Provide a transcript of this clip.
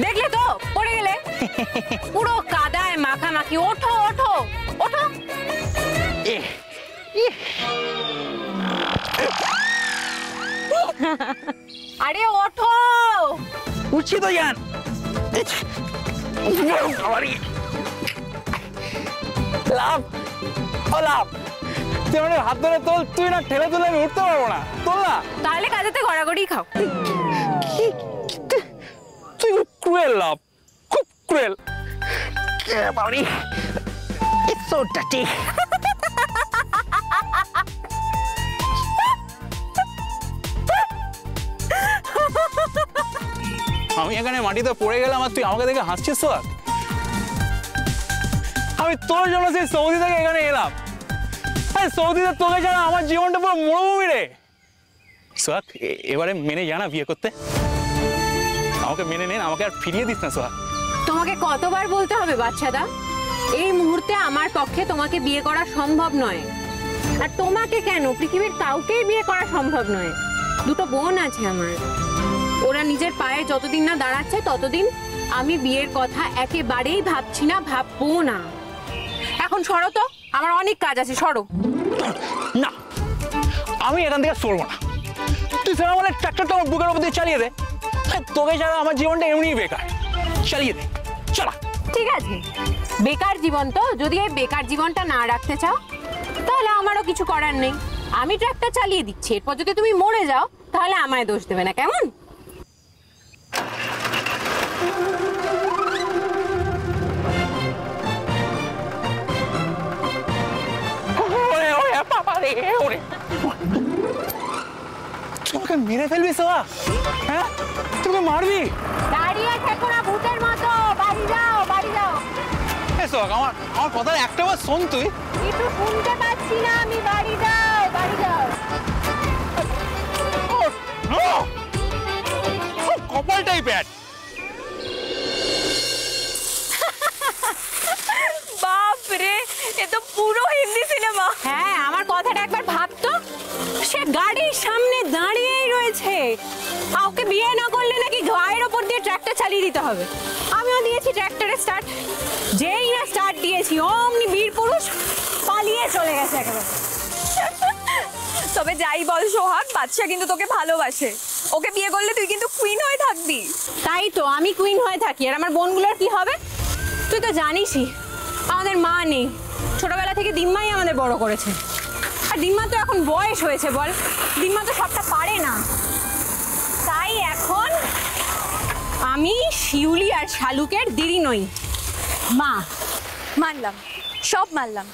দেখলে তো পড়ে গেলে পুরো কাদায় মাখামাখি। ওঠো ওঠো ওঠো। আরে ওঠো। উঠছি তো জান। লাভ ও লাভ, তুই আমাদের হাত ধরে তোল, তুই না ঠেলে তুলে আমি উঠতে পারবো না, তোল না। তাহলে কাজেতে গড়াগড়ি খাও। তুই ক্রুয়েল লাভ, খুব ক্রুয়েল। আমি এখানে মাটিতে পড়ে গেলাম আর তুই আমাকে দেখে হাসছিস তো? আমি তোর জন্য সেই সৌদি থেকে এখানে এলাম। সৌদিতে তোকে জানা আমার জীবনটা পুরো মরুভূমি রে। সোহাগ, এবারে মেনে জানা বিয়ে করতে, আমাকে মেনে নেন, আমাকে আর ফিরিয়ে দিস না সোহাগ। তোমাকে কতবার বলতে হবে বাচ্চাদা, এই মুহূর্তে আমার পক্ষে তোমাকে বিয়ে করা সম্ভব নয়। আর তোমাকে কেন, পৃথিবীর কাউকেই বিয়ে করা সম্ভব নয়। দুটো বোন আছে আমার, ওরা নিজের পায়ে যতদিন না দাঁড়াচ্ছে ততদিন আমি বিয়ের কথা একেবারেই ভাবছি না, ভাববো না। এখন সরো তো, আমার অনেক কাজ আছে, সরো। না, আমি এখান থেকে সরবো না। তুই ফের আমার ট্রাক্টরটা আমার বুকের উপর দিয়ে চালিয়ে দে। তোকে ছাড়া আমার জীবনটা এমনিই বেকার, চালিয়ে দে, চলা। ঠিক আছে, বেকার জীবন তো, যদি এই বেকার জীবনটা না রাখতে চাও তাহলে আমারও কিছু করার নেই। আমি ট্রাক্টর চালিয়ে দিচ্ছি, এরপর যদি তুমি মরে যাও তাহলে আমায় দোষ দেবে না, কেমন? তোমাকে মেরে ফেলবি সোয়া? হ্যাঁ, তুমি মারবি? দাঁড়িয়ে থেকো না ভূতের মতো, বাড়ি যাও, বাড়ি যাও। সোহাগ, আমার কথা একটা বার শোন তুই। একটু শুনতে পাচ্ছি না আমি, বাড়ি যাও, বাড়ি যাও। কপালটাই ব্যাড। বাপ রে, এ তো পুরো হিন্দি সিনেমা। হ্যাঁ, আমার কথাটা একবার ভাবতো, সে গাড়ির সামনে দাঁড়িয়েই রয়েছে। ওকে বিয়ে না করলে নাকি গায়ের ওপর দিয়ে ট্রাক্টর চালিয়ে দিতে হবে। আমিও দিয়েছি ট্রাক্টরে স্টার্ট, যেই না স্টার্ট দিয়েছি অমনি বীর পুরুষ পালিয়ে চলে গেছে একেবারে। তবে যাই বল সোহাগ, বাদশা কিন্তু তোকে ভালোবাসে। ওকে বিয়ে করলে তুই কিন্তু কুইন হয়ে থাকবি। তাই তো, আমি কুইন হয়ে থাকি, আর আমার বোনগুলোর কি হবে? তুই তো জানিসই আমাদের মা নেই, ছোটবেলা থেকে দিম্মাই আমাদের বড় করেছে। আর দিম্মা তো এখন বয়স হয়েছে, বল, দিম্মা তো সবটা পারে না। তাই এখন আমি শিউলি আর শালুকের দিদি নই, মা। মানলাম, সব মানলাম,